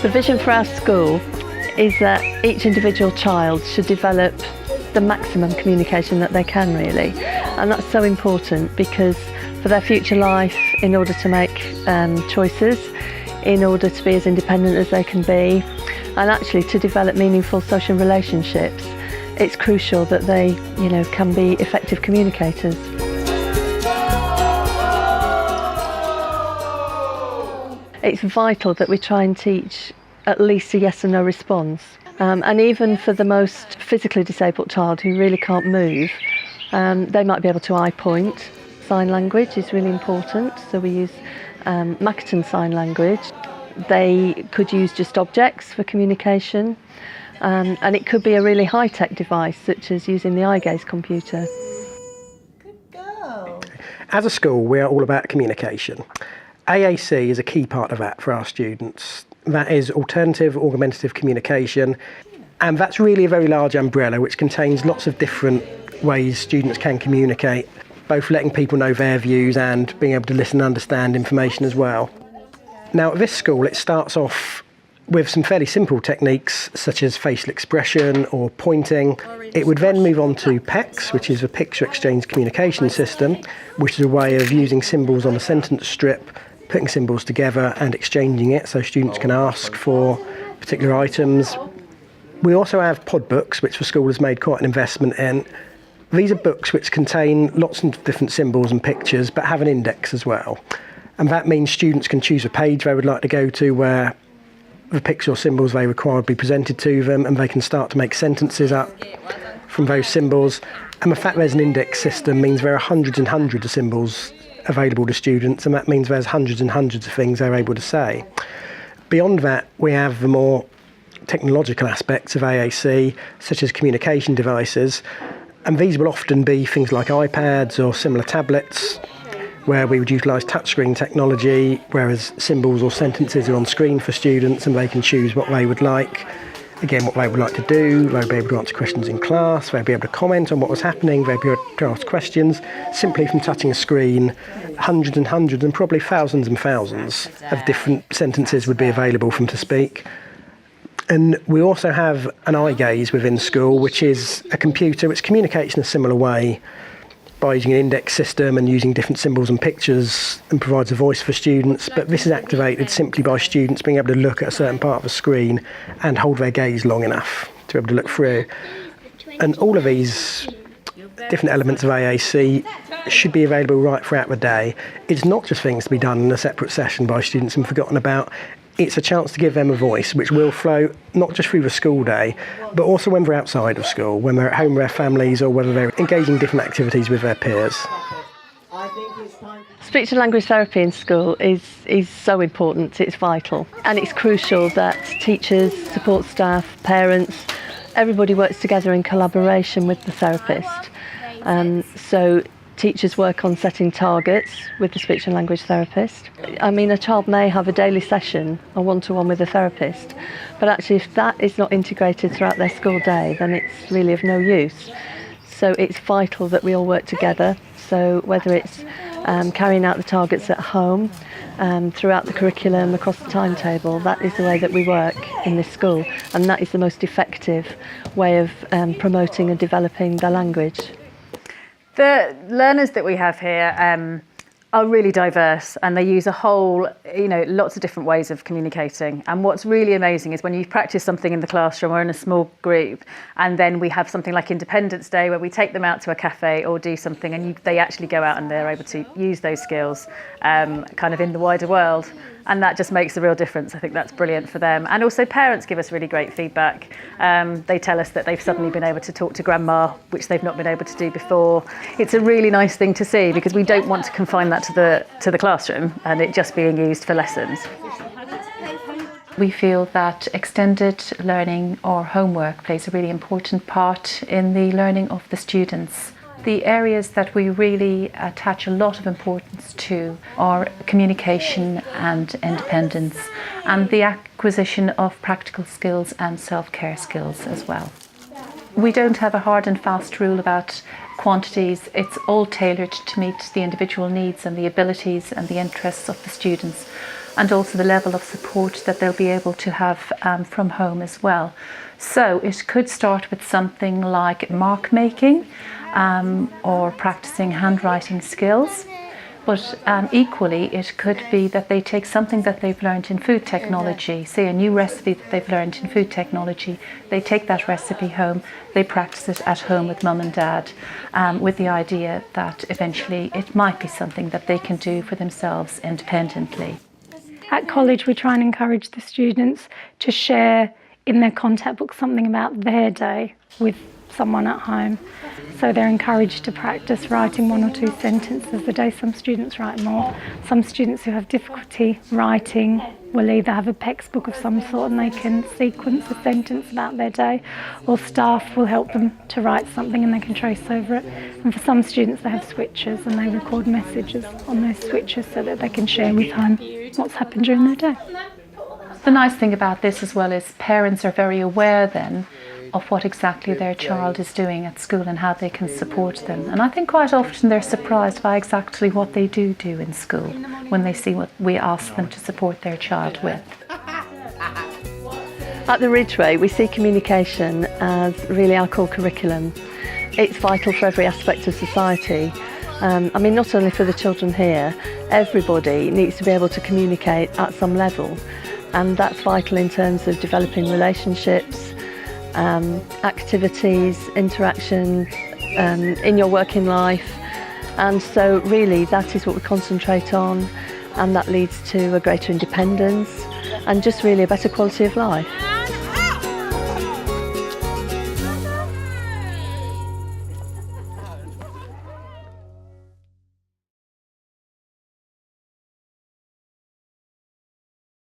The vision for our school is that each individual child should develop the maximum communication that they can, really. And that's so important because for their future life, in order to make choices, in order to be as independent as they can be, and actually to develop meaningful social relationships, it's crucial that they, can be effective communicators. It's vital that we try and teach at least a yes and no response. And even for the most physically disabled child who really can't move, they might be able to eye point. Sign language is really important, so we use Makaton sign language. They could use just objects for communication, and it could be a really high-tech device, such as using the eye gaze computer. Good girl. As a school, we are all about communication. AAC is a key part of that for our students. That is alternative augmentative communication, and that's really a very large umbrella which contains lots of different ways students can communicate, both letting people know their views and being able to listen and understand information as well. Now at this school it starts off with some fairly simple techniques such as facial expression or pointing. It would then move on to PECS, which is a picture exchange communication system, which is a way of using symbols on a sentence strip, putting symbols together and exchanging it so students can ask for particular items. We also have pod books, which the school has made quite an investment in. These are books which contain lots of different symbols and pictures but have an index as well. And that means students can choose a page they would like to go to where the picture or symbols they require will be presented to them, and they can start to make sentences up from those symbols. And the fact there's an index system means there are hundreds and hundreds of symbols available to students, and that means there's hundreds and hundreds of things they're able to say. Beyond that, we have the more technological aspects of AAC, such as communication devices, and these will often be things like iPads or similar tablets, where we would utilise touchscreen technology, whereas symbols or sentences are on screen for students and they can choose what they would like. Again, what they would like to do, they'll be able to answer questions in class, they'll be able to comment on what was happening, they'll be able to ask questions simply from touching a screen. Hundreds and hundreds and probably thousands and thousands of different sentences would be available for them to speak. And we also have an eye gaze within school, which is a computer which communicates in a similar way by using an index system and using different symbols and pictures, and provides a voice for students. But this is activated simply by students being able to look at a certain part of the screen and hold their gaze long enough to be able to look through. And all of these different elements of AAC should be available right throughout the day. It's not just things to be done in a separate session by students and forgotten about. It's a chance to give them a voice which will flow not just through the school day, but also when they're outside of school, when they're at home with their families, or whether they're engaging in different activities with their peers. Speech and language therapy in school is so important, it's vital. And it's crucial that teachers, support staff, parents, everybody works together in collaboration with the therapist. So teachers work on setting targets with the speech and language therapist. I mean, a child may have a daily session, a one-to-one with a therapist, but actually if that is not integrated throughout their school day, then it's really of no use. So it's vital that we all work together. So whether it's carrying out the targets at home, throughout the curriculum, across the timetable, that is the way that we work in this school, and that is the most effective way of promoting and developing their language. The learners that we have here are really diverse, and they use a whole, lots of different ways of communicating. And what's really amazing is when you practice something in the classroom or in a small group, and then we have something like Independence Day where we take them out to a cafe or do something, and they actually go out and they're able to use those skills kind of in the wider world. And that just makes a real difference. I think that's brilliant for them. And also parents give us really great feedback. They tell us that they've suddenly been able to talk to grandma, which they've not been able to do before. It's a really nice thing to see, because we don't want to confine that to the classroom and it just being used for lessons. We feel that extended learning or homework plays a really important part in the learning of the students. The areas that we really attach a lot of importance to are communication and independence, and the acquisition of practical skills and self-care skills as well. We don't have a hard and fast rule about quantities. It's all tailored to meet the individual needs and the abilities and the interests of the students. and also the level of support that they'll be able to have from home as well. So it could start with something like mark making or practicing handwriting skills. But equally, it could be that they take something that they've learned in food technology, say a new recipe that they've learned in food technology, they take that recipe home, they practice it at home with mum and dad, with the idea that eventually it might be something that they can do for themselves independently. At college, we try and encourage the students to share in their contact book something about their day with someone at home. So they're encouraged to practice writing 1 or 2 sentences a day. Some students write more. Some students who have difficulty writing will either have a PECS book of some sort and they can sequence a sentence about their day, or staff will help them to write something and they can trace over it. And for some students, they have switches and they record messages on those switches so that they can share with home what's happened during their day. The nice thing about this as well is parents are very aware then of what exactly their child is doing at school and how they can support them. And I think quite often they're surprised by exactly what they do in school when they see what we ask them to support their child with. At the Ridgeway, we see communication as really our core curriculum. It's vital for every aspect of society. Not only for the children here, everybody needs to be able to communicate at some level, and that's vital in terms of developing relationships, activities, interaction in your working life. And so really that is what we concentrate on, and that leads to a greater independence and just really a better quality of life.